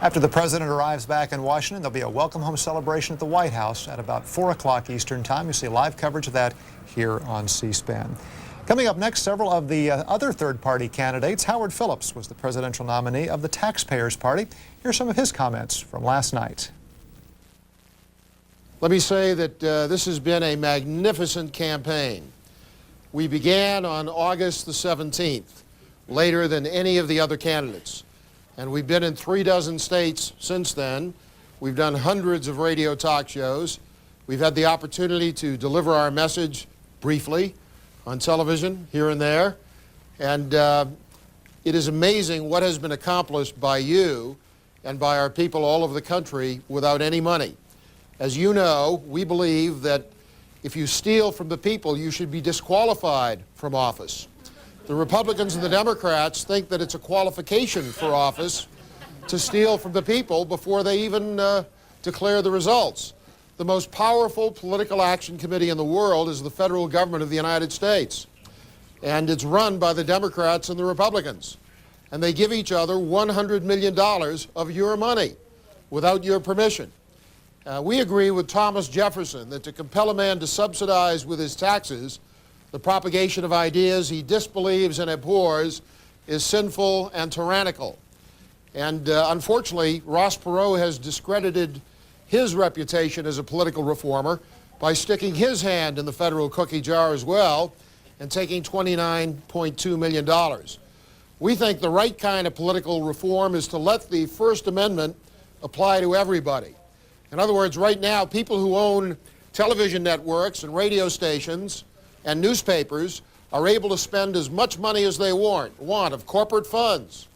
After the president arrives back in Washington, there'll be a welcome home celebration at the White House at about 4 o'clock Eastern Time. You'll see live coverage of that here on C-SPAN. Coming up next, several of the other third-party candidates. Howard Phillips was the presidential nominee of the Taxpayers Party. Here's some of his comments from last night. Let me say that this has been a magnificent campaign. We began on August the 17th, later than any of the other candidates. And we've been in 36 states since then. We've done hundreds of radio talk shows. We've had the opportunity to deliver our message briefly on television here and there. And it is amazing what has been accomplished by you and by our people all over the country without any money. As you know, we believe that if you steal from the people, you should be disqualified from office. The Republicans and the Democrats think that it's a qualification for office to steal from the people before they even declare the results. The most powerful political action committee in the world is the federal government of the United States. And it's run by the Democrats and the Republicans. And they give each other $100 million of your money without your permission. We agree with Thomas Jefferson that to compel a man to subsidize with his taxes the propagation of ideas he disbelieves and abhors is sinful and tyrannical. And unfortunately, Ross Perot has discredited his reputation as a political reformer by sticking his hand in the federal cookie jar as well and taking $29.2 million. We think the right kind of political reform is to let the First Amendment apply to everybody. In other words, right now, people who own television networks and radio stations and newspapers are able to spend as much money as they want of corporate funds,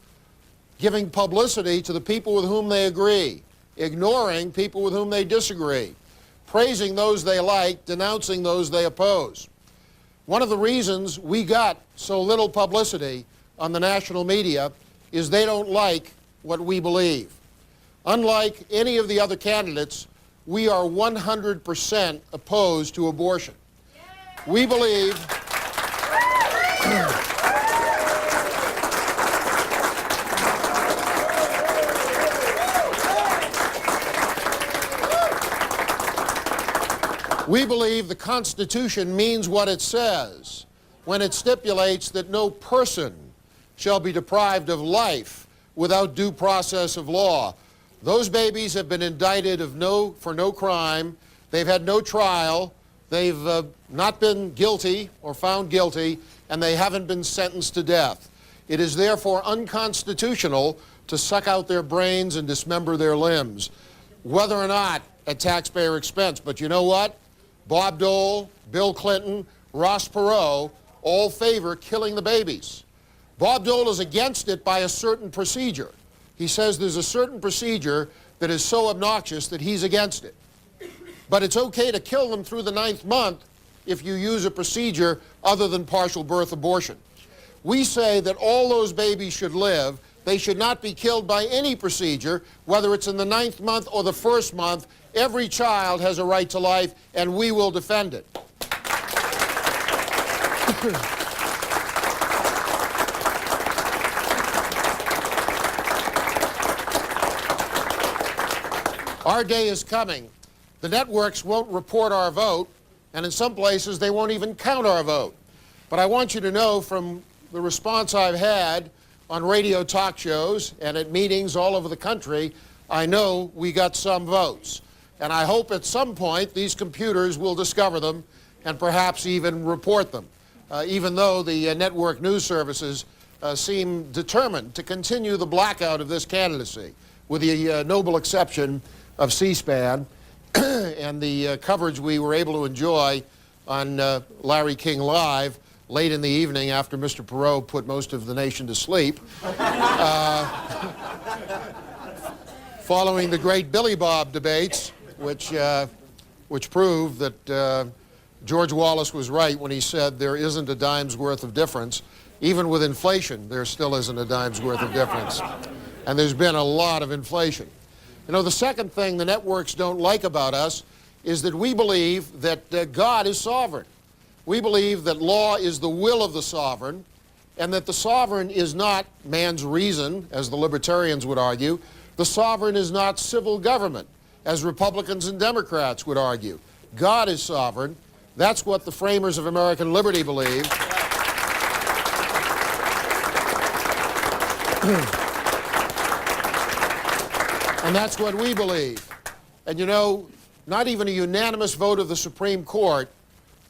giving publicity to the people with whom they agree, ignoring people with whom they disagree, praising those they like, denouncing those they oppose. One of the reasons we got so little publicity on the national media is they don't like what we believe. Unlike any of the other candidates, we are 100% opposed to abortion. We believe the Constitution means what it says when it stipulates that no person shall be deprived of life without due process of law. Those babies have been indicted for no crime. They've had no trial. They've not been guilty or found guilty, and they haven't been sentenced to death. It is therefore unconstitutional to suck out their brains and dismember their limbs, whether or not at taxpayer expense. But you know what? Bob Dole, Bill Clinton, Ross Perot all favor killing the babies. Bob Dole is against it by a certain procedure. He says there's a certain procedure that is so obnoxious that he's against it. But it's okay to kill them through the 9th month if you use a procedure other than partial birth abortion. We say that all those babies should live. They should not be killed by any procedure, whether it's in the 9th month or the 1st month. Every child has a right to life, and we will defend it. Our day is coming. The networks won't report our vote, and in some places they won't even count our vote. But I want you to know from the response I've had on radio talk shows and at meetings all over the country, I know we got some votes. And I hope at some point these computers will discover them and perhaps even report them, even though the network news services seem determined to continue the blackout of this candidacy, with the noble exception of C-SPAN and the coverage we were able to enjoy on Larry King Live late in the evening after Mr. Perot put most of the nation to sleep, following the great Billy Bob debates, which proved that George Wallace was right when he said there isn't a dime's worth of difference. Even with inflation, there still isn't a dime's worth of difference. And there's been a lot of inflation. You know, the second thing the networks don't like about us is that we believe that God is sovereign. We believe that law is the will of the sovereign, and that the sovereign is not man's reason, as the libertarians would argue, The sovereign is not civil government, as Republicans and Democrats would argue. God is sovereign. That's what the framers of American liberty believed. And that's what we believe. And you know, not even a unanimous vote of the Supreme Court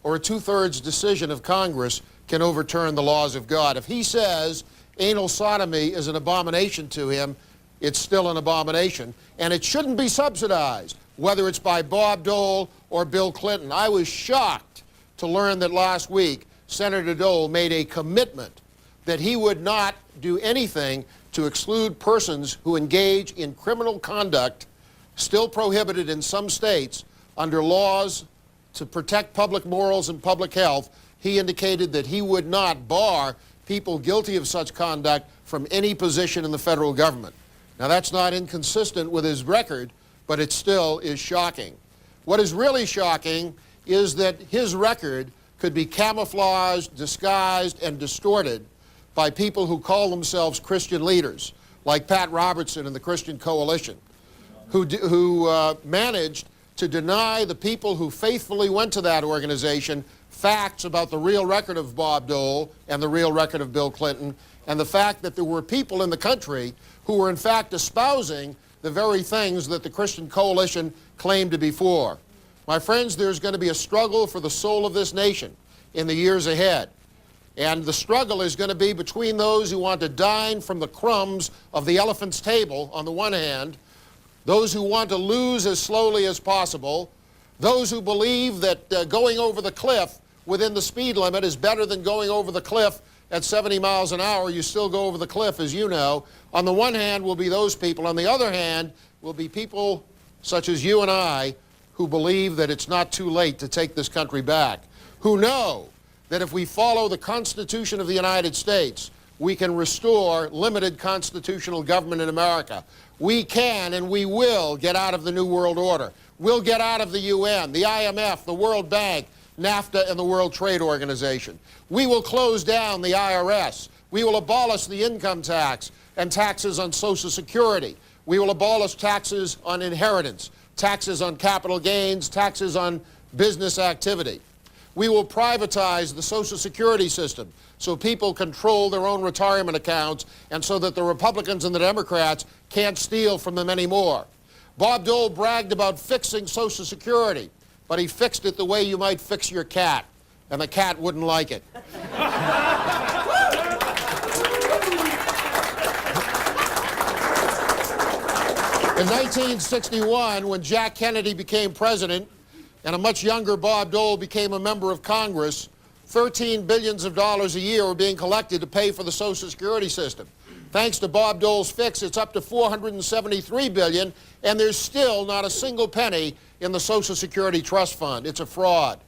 or a two-thirds decision of Congress can overturn the laws of God. If he says anal sodomy is an abomination to him, it's still an abomination, and it shouldn't be subsidized, whether it's by Bob Dole or Bill Clinton. I was shocked to learn that last week Senator Dole made a commitment that he would not do anything to exclude persons who engage in criminal conduct still prohibited in some states under laws to protect public morals and public health. He indicated that he would not bar people guilty of such conduct from any position in the federal government. Now, that's not inconsistent with his record, but it still is shocking. What is really shocking is that his record could be camouflaged, disguised, and distorted by people who call themselves Christian leaders, like Pat Robertson and the Christian Coalition, who managed to deny the people who faithfully went to that organization facts about the real record of Bob Dole and the real record of Bill Clinton, and the fact that there were people in the country who were in fact espousing the very things that the Christian Coalition claimed to be for. My friends, there's going to be a struggle for the soul of this nation in the years ahead. And the struggle is going to be between those who want to dine from the crumbs of the elephant's table on the one hand, those who want to lose as slowly as possible, those who believe that going over the cliff within the speed limit is better than going over the cliff at 70 miles an hour. You still go over the cliff, as you know. On the one hand will be those people. On the other hand will be people such as you and I who believe that it's not too late to take this country back, who know that if we follow the Constitution of the United States, we can restore limited constitutional government in America. We can and we will get out of the New World Order. We'll get out of the UN, the IMF, the World Bank, NAFTA, and the World Trade Organization. We will close down the IRS. We will abolish the income tax and taxes on Social Security. We will abolish taxes on inheritance, taxes on capital gains, taxes on business activity. We will privatize the Social Security system so people control their own retirement accounts and so that the Republicans and the Democrats can't steal from them anymore. Bob Dole bragged about fixing Social Security, but he fixed it the way you might fix your cat, and the cat wouldn't like it. In 1961, when Jack Kennedy became president and a much younger Bob Dole became a member of Congress, $13 billion a year were being collected to pay for the Social Security system. Thanks to Bob Dole's fix, it's up to $473 billion, and there's still not a single penny in the Social Security Trust Fund. It's a fraud.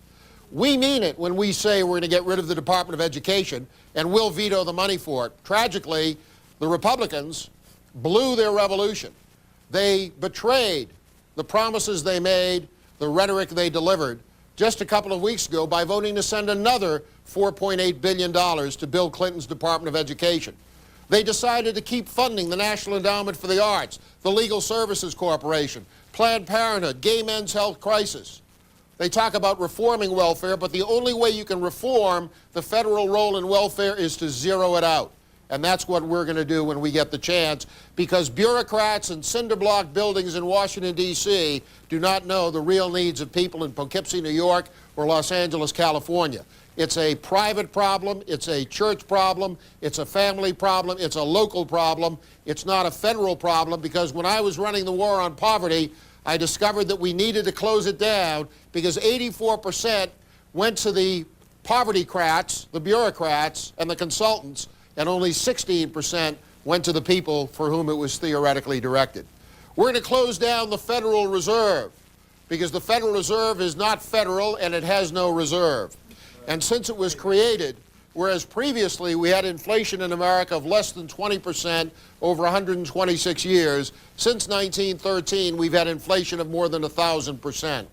We mean it when we say we're going to get rid of the Department of Education, and we'll veto the money for it. Tragically, the Republicans blew their revolution. They betrayed the promises they made, the rhetoric they delivered just a couple of weeks ago by voting to send another $4.8 billion to Bill Clinton's Department of Education. They decided to keep funding the National Endowment for the Arts, the Legal Services Corporation, Planned Parenthood, Gay Men's Health Crisis. They talk about reforming welfare, but the only way you can reform the federal role in welfare is to zero it out. And that's what we're going to do when we get the chance, because bureaucrats in cinder block buildings in Washington, D.C. do not know the real needs of people in Poughkeepsie, New York, or Los Angeles, California. It's a private problem, it's a church problem, it's a family problem, it's a local problem. It's not a federal problem, because when I was running the war on poverty, I discovered that we needed to close it down because 84% went to the poverty-crats, the bureaucrats, and the consultants, and only 16% went to the people for whom it was theoretically directed. We're going to close down the Federal Reserve because the Federal Reserve is not federal and it has no reserve. And since it was created, whereas previously we had inflation in America of less than 20% over 126 years, since 1913 we've had inflation of more than 1,000%.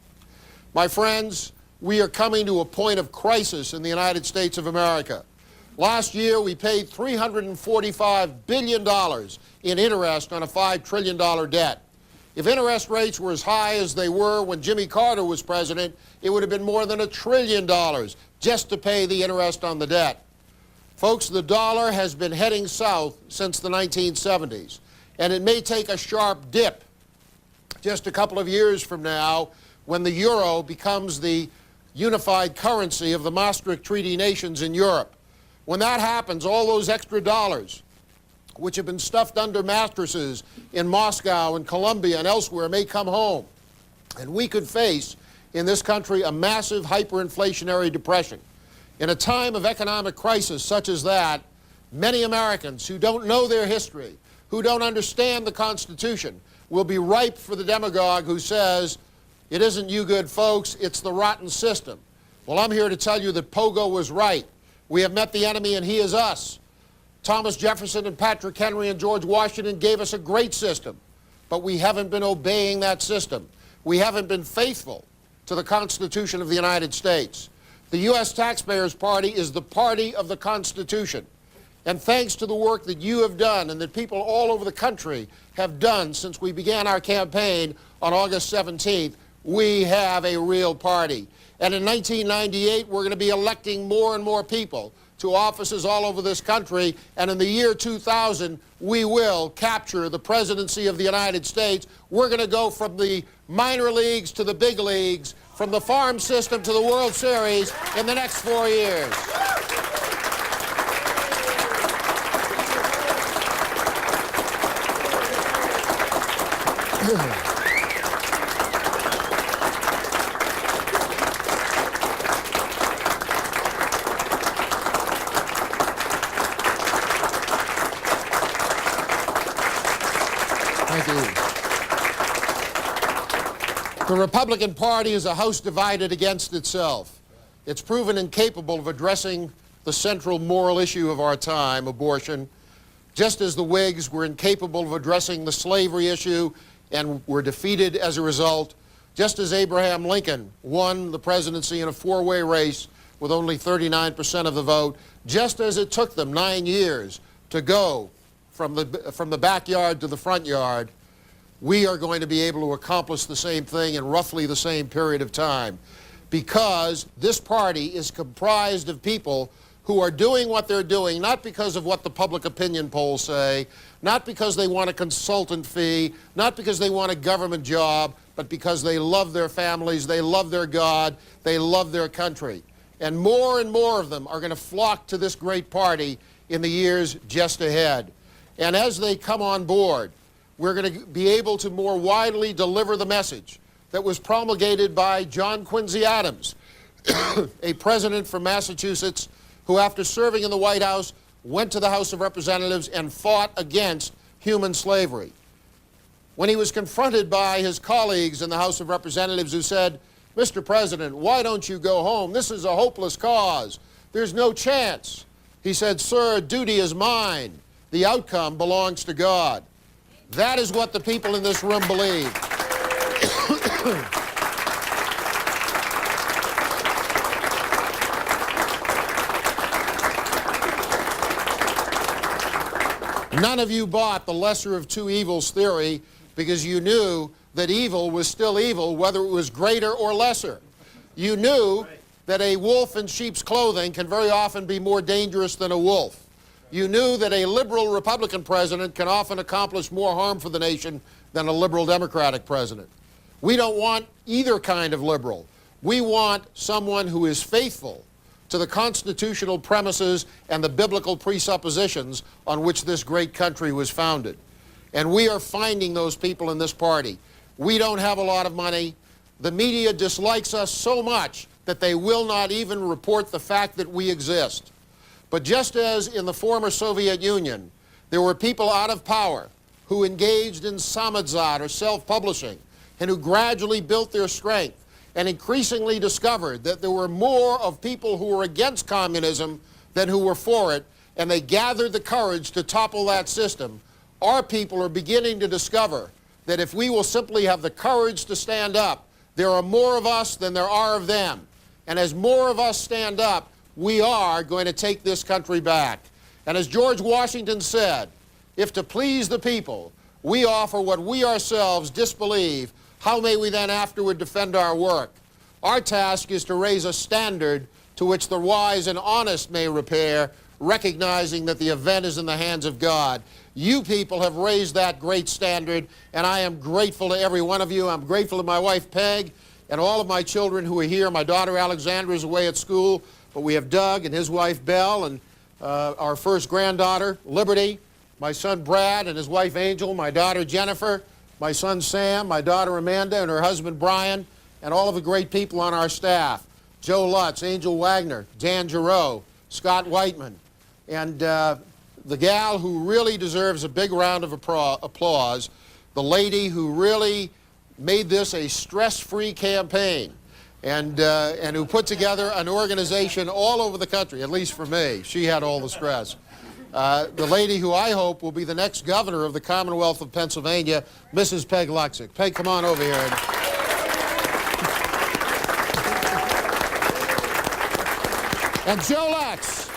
My friends, we are coming to a point of crisis in the United States of America. Last year, we paid $345 billion in interest on a $5 trillion debt. If interest rates were as high as they were when Jimmy Carter was president, it would have been more than $1 trillion just to pay the interest on the debt. Folks, the dollar has been heading south since the 1970s, and it may take a sharp dip just a couple of years from now when the euro becomes the unified currency of the Maastricht Treaty nations in Europe. When that happens, all those extra dollars, which have been stuffed under mattresses in Moscow and Colombia and elsewhere, may come home. And we could face, in this country, a massive hyperinflationary depression. In a time of economic crisis such as that, many Americans who don't know their history, who don't understand the Constitution, will be ripe for the demagogue who says, it isn't you good folks, it's the rotten system. Well, I'm here to tell you that Pogo was right. We have met the enemy and he is us. Thomas Jefferson and Patrick Henry and George Washington gave us a great system, but we haven't been obeying that system. We haven't been faithful to the Constitution of the United States. The U.S. Taxpayers Party is the party of the Constitution. And thanks to the work that you have done and that people all over the country have done since we began our campaign on August 17th, we have a real party. And in 1998, we're going to be electing more and more people to offices all over this country. And in the year 2000, we will capture the presidency of the United States. We're going to go from the minor leagues to the big leagues, from the farm system to the World Series in the next 4 years. Thank you. The Republican Party is a house divided against itself. It's proven incapable of addressing the central moral issue of our time, abortion, just as the Whigs were incapable of addressing the slavery issue and were defeated as a result, just as Abraham Lincoln won the presidency in a four-way race with only 39% of the vote, just as it took them 9 years to go from the backyard to the front yard, we are going to be able to accomplish the same thing in roughly the same period of time, because this party is comprised of people who are doing what they're doing, not because of what the public opinion polls say, not because they want a consultant fee, not because they want a government job, but because they love their families, they love their God, they love their country. And more of them are going to flock to this great party in the years just ahead. And as they come on board, we're going to be able to more widely deliver the message that was promulgated by John Quincy Adams, a president from Massachusetts who, after serving in the White House, went to the House of Representatives and fought against human slavery. When he was confronted by his colleagues in the House of Representatives who said, Mr. President, why don't you go home? This is a hopeless cause. There's no chance. He said, sir, duty is mine. The outcome belongs to God. That is what the people in this room believe. None of you bought the lesser of two evils theory because you knew that evil was still evil, whether it was greater or lesser. You knew that a wolf in sheep's clothing can very often be more dangerous than a wolf. You knew that a liberal Republican president can often accomplish more harm for the nation than a liberal Democratic president. We don't want either kind of liberal. We want someone who is faithful to the constitutional premises and the biblical presuppositions on which this great country was founded. And we are finding those people in this party. We don't have a lot of money. The media dislikes us so much that they will not even report the fact that we exist. But just as in the former Soviet Union, there were people out of power who engaged in samizdat or self-publishing and who gradually built their strength and increasingly discovered that there were more of people who were against communism than who were for it, and they gathered the courage to topple that system. Our people are beginning to discover that if we will simply have the courage to stand up, there are more of us than there are of them. And as more of us stand up, we are going to take this country back. And as George Washington said, if to please the people we offer what we ourselves disbelieve, how may we then afterward defend our work? Our task is to raise a standard to which the wise and honest may repair, recognizing that the event is in the hands of God. You people have raised that great standard, and I am grateful to every one of you. I'm grateful to my wife, Peg, and all of my children who are here. My daughter, Alexandra, is away at school, but we have Doug and his wife, Belle, and our first granddaughter, Liberty, my son, Brad, and his wife, Angel, my daughter, Jennifer, my son, Sam, my daughter, Amanda, and her husband, Brian, and all of the great people on our staff, Joe Lutz, Angel Wagner, Dan Giroux, Scott Whiteman, and the gal who really deserves a big round of applause, the lady who really made this a stress-free campaign, and who put together an organization all over the country, at least for me. She had all the stress. The lady who I hope will be the next governor of the Commonwealth of Pennsylvania, Mrs. Peg Luxick. Peg, come on over here. And Joe Lutz.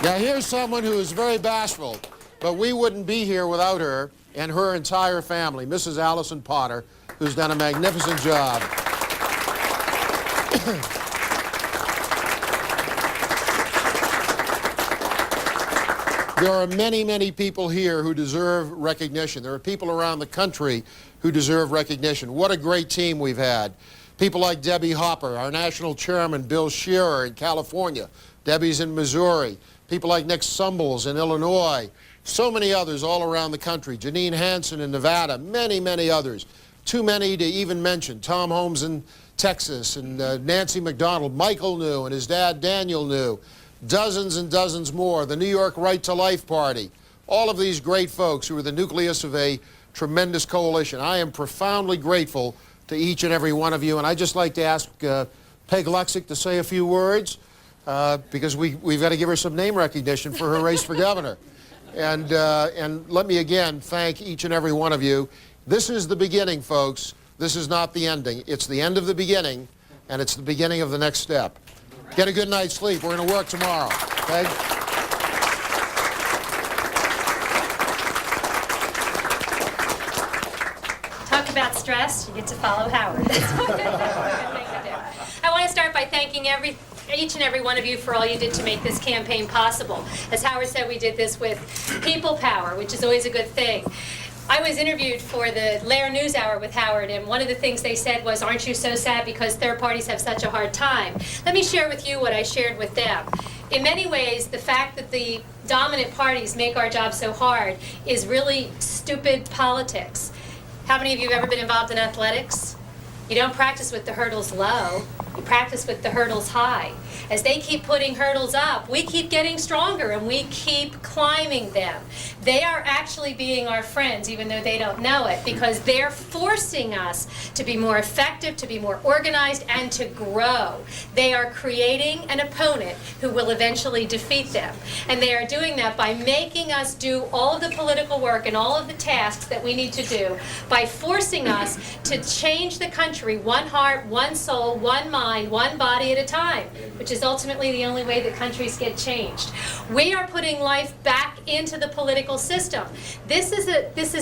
Now here's someone who is very bashful, but we wouldn't be here without her and her entire family, Mrs. Allison Potter, who's done a magnificent job. There are many, many people here who deserve recognition. There are people around the country who deserve recognition. What a great team we've had. People like Debbie Hopper, our national chairman, Bill Shearer in California. Debbie's in Missouri. People like Nick Sumbles in Illinois. So many others all around the country. Janine Hansen in Nevada. Many, many others. Too many to even mention. Tom Holmes in Texas, and Nancy McDonald. Michael knew, and his dad Daniel knew. Dozens and dozens more. The New York Right to Life Party. All of these great folks who are the nucleus of a tremendous coalition. I am profoundly grateful to each and every one of you, and I'd just like to ask Peg Luxick to say a few words, because we've got to give her some name recognition for her race for governor. And let me again thank each and every one of you. This is the beginning, folks. This is not the ending. It's the end of the beginning, and it's the beginning of the next step. Get a good night's sleep. We're going to work tomorrow. Okay? Talk about stress, you get to follow Howard. That's what I do. I want to start by thanking each and every one of you for all you did to make this campaign possible. As Howard said, we did this with people power, which is always a good thing. I was interviewed for the Lair News Hour with Howard, and one of the things they said was, aren't you so sad because third parties have such a hard time? Let me share with you what I shared with them. In many ways, the fact that the dominant parties make our job so hard is really stupid politics. How many of you have ever been involved in athletics? You don't practice with the hurdles low, you practice with the hurdles high. As they keep putting hurdles up, we keep getting stronger and we keep climbing them. They are actually being our friends, even though they don't know it, because they're forcing us to be more effective, to be more organized, and to grow. They are creating an opponent who will eventually defeat them. And they are doing that by making us do all of the political work and all of the tasks that we need to do, by forcing us to change the country one heart, one soul, one mind, one body at a time, which is ultimately the only way that countries get changed. We are putting life back into the political system. This is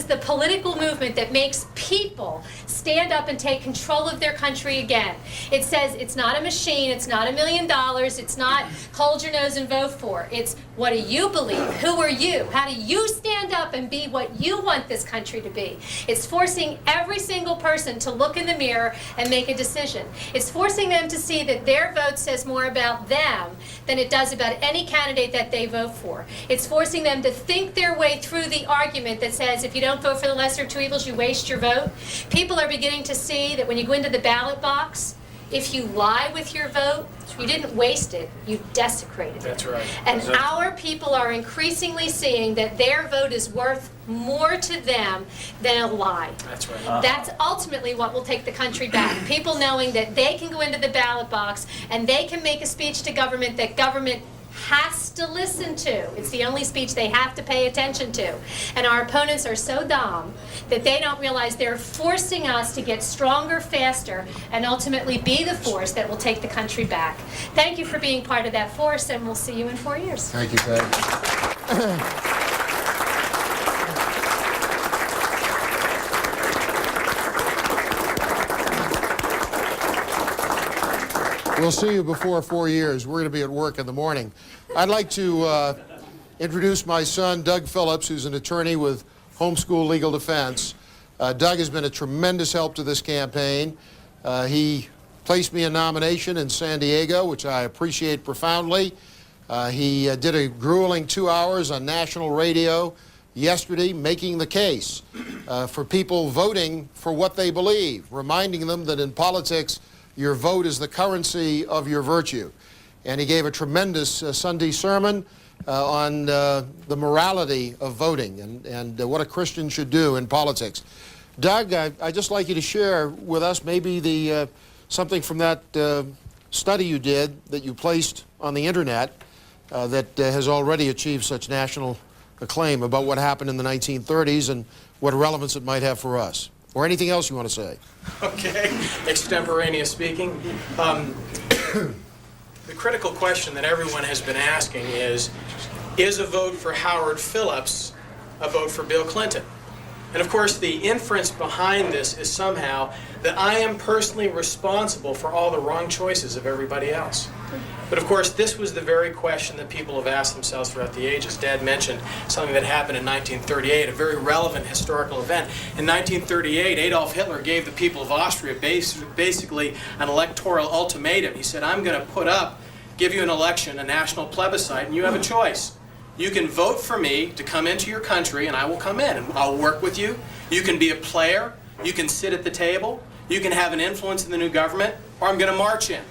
the political movement that makes people stand up and take control of their country again. It says it's not a machine, it's not $1 million, it's not hold your nose and vote for. It's what do you believe? Who are you? How do you stand up and be what you want this country to be? It's forcing every single person to look in the mirror and make a decision. It's forcing them to see that their vote says more about them than it does about any candidate that they vote for. It's forcing them to think their way through the argument that says if you don't vote for the lesser of two evils, you waste your vote. People are beginning to see that when you go into the ballot box, if you lie with your vote, you didn't waste it, you desecrated it. That's right. And our people are increasingly seeing that their vote is worth more to them than a lie. That's right. That's ultimately what will take the country back. People knowing that they can go into the ballot box and they can make a speech to government that government has to listen to. It's the only speech they have to pay attention to. And our opponents are so dumb that they don't realize they're forcing us to get stronger, faster, and ultimately be the force that will take the country back. Thank you for being part of that force, and we'll see you in 4 years. Thank you, Peg. We'll see you before 4 years. We're going to be at work in the morning. I'd like to introduce my son, Doug Phillips, who's an attorney with Homeschool Legal Defense. Doug has been a tremendous help to this campaign. He placed me in nomination in San Diego, which I appreciate profoundly. He did a grueling 2 hours on national radio yesterday making the case for people voting for what they believe, reminding them that in politics, your vote is the currency of your virtue. And he gave a tremendous Sunday sermon on the morality of voting and what a Christian should do in politics. Doug, I'd just like you to share with us maybe something from that study you did that you placed on the internet that has already achieved such national acclaim about what happened in the 1930s and what relevance it might have for us. Or anything else you want to say? Okay, extemporaneous speaking. The critical question that everyone has been asking is a vote for Howard Phillips a vote for Bill Clinton? And of course, the inference behind this is somehow that I am personally responsible for all the wrong choices of everybody else. But of course, this was the very question that people have asked themselves throughout the ages. Dad mentioned something that happened in 1938, a very relevant historical event. In 1938, Adolf Hitler gave the people of Austria basically an electoral ultimatum. He said, I'm going to give you an election, a national plebiscite, and you have a choice. You can vote for me to come into your country, and I will come in, and I'll work with you. You can be a player. You can sit at the table. You can have an influence in the new government, or I'm going to march in.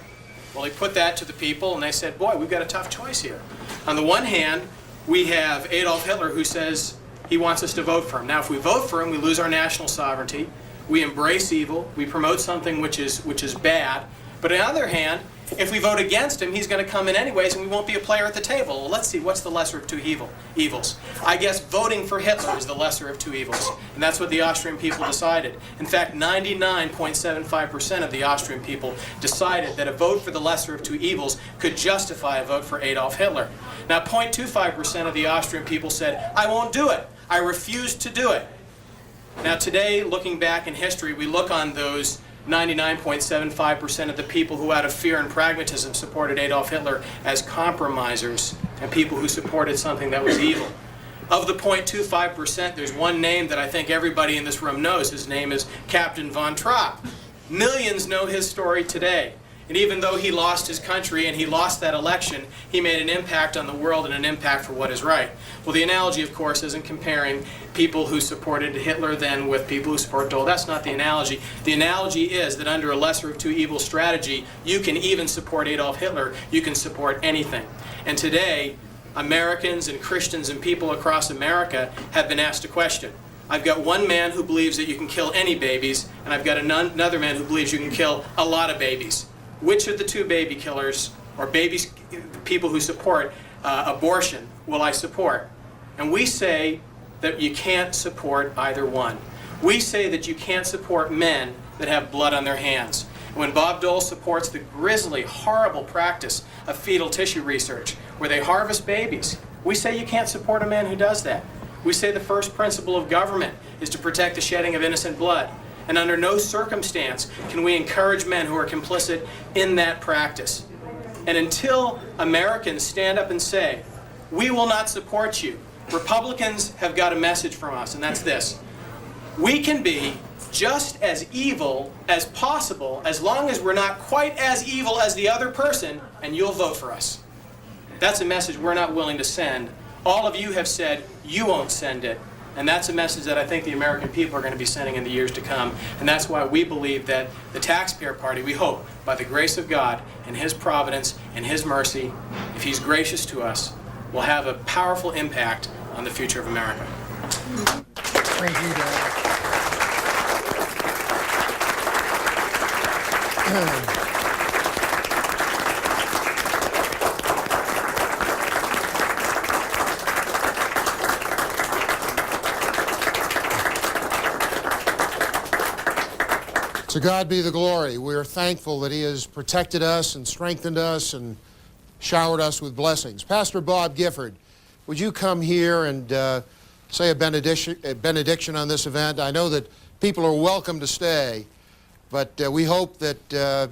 Well, he put that to the people, and they said, boy, we've got a tough choice here. On the one hand, we have Adolf Hitler who says he wants us to vote for him. Now, if we vote for him, we lose our national sovereignty. We embrace evil. We promote something which is bad. But on the other hand, if we vote against him, he's going to come in anyways, and we won't be a player at the table. Well, let's see, what's the lesser of two evils? I guess voting for Hitler is the lesser of two evils, and that's what the Austrian people decided. In fact, 99.75% of the Austrian people decided that a vote for the lesser of two evils could justify a vote for Adolf Hitler. Now, 0.25% of the Austrian people said, I won't do it. I refuse to do it. Now, today, looking back in history, we look on those 99.75% of the people who out of fear and pragmatism supported Adolf Hitler as compromisers and people who supported something that was evil. Of the 0.25%, there's one name that I think everybody in this room knows. His name is Captain von Trapp. Millions know his story today. And even though he lost his country and he lost that election, he made an impact on the world and an impact for what is right. Well, the analogy, of course, isn't comparing people who supported Hitler then with people who support Dole. That's not the analogy. The analogy is that under a lesser of two evils strategy, you can even support Adolf Hitler. You can support anything. And today, Americans and Christians and people across America have been asked a question. I've got one man who believes that you can kill any babies, and I've got another man who believes you can kill a lot of babies. Which of the two baby killers or people who support abortion will I support? And we say that you can't support either one. We say that you can't support men that have blood on their hands. When Bob Dole supports the grisly, horrible practice of fetal tissue research, where they harvest babies, we say you can't support a man who does that. We say the first principle of government is to protect the shedding of innocent blood. And under no circumstance can we encourage men who are complicit in that practice. And until Americans stand up and say, we will not support you, Republicans have got a message from us, and that's this. We can be just as evil as possible as long as we're not quite as evil as the other person, and you'll vote for us. That's a message we're not willing to send. All of you have said you won't send it. And that's a message that I think the American people are going to be sending in the years to come. And that's why we believe that the Taxpayer Party, we hope, by the grace of God and His providence and His mercy, if He's gracious to us, will have a powerful impact on the future of America. Thank you, Dad. To God be the glory. We're thankful that He has protected us and strengthened us and showered us with blessings. Pastor Bob Gifford, would you come here and say a benediction on this event? I know that people are welcome to stay, but we hope that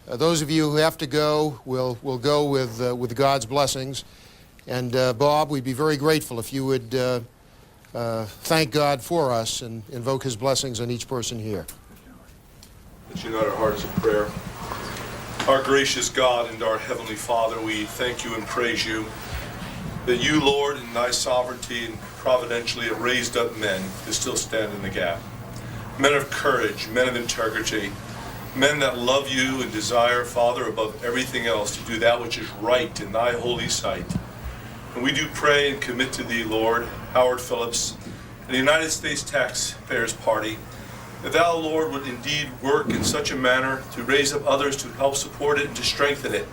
those of you who have to go will go with God's blessings. And Bob, we'd be very grateful if you would thank God for us and invoke His blessings on each person here. Let's unite our hearts in prayer. Our gracious God and our Heavenly Father, we thank you and praise you that you, Lord, in thy sovereignty and providentially have raised up men to still stand in the gap. Men of courage, men of integrity, men that love you and desire, Father, above everything else to do that which is right in thy holy sight. And we do pray and commit to thee, Lord, Howard Phillips, and the United States Taxpayers Party, that thou, Lord, would indeed work in such a manner to raise up others to help support it and to strengthen it.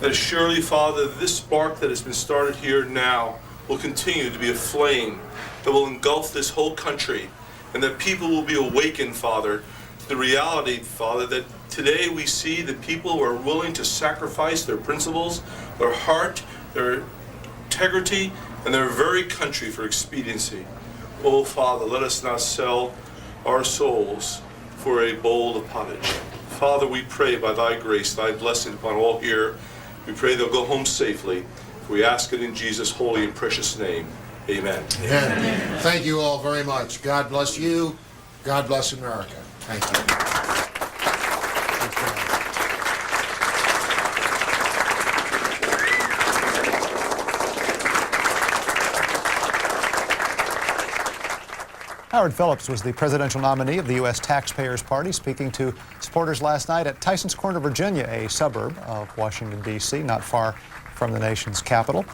That surely, Father, this spark that has been started here now will continue to be a flame that will engulf this whole country, and that people will be awakened, Father, to the reality, Father, that today we see that people are willing to sacrifice their principles, their heart, their integrity, and their very country for expediency. Oh, Father, let us not sell our souls for a bowl of pottage. Father, we pray by thy grace, thy blessing upon all here. We pray they'll go home safely. We ask it in Jesus' holy and precious name. Amen. Amen. Thank you all very much. God bless you. God bless America. Thank you. Howard Phillips was the presidential nominee of the U.S. Taxpayers Party, speaking to supporters last night at Tysons Corner, Virginia, a suburb of Washington, D.C., not far from the nation's capital.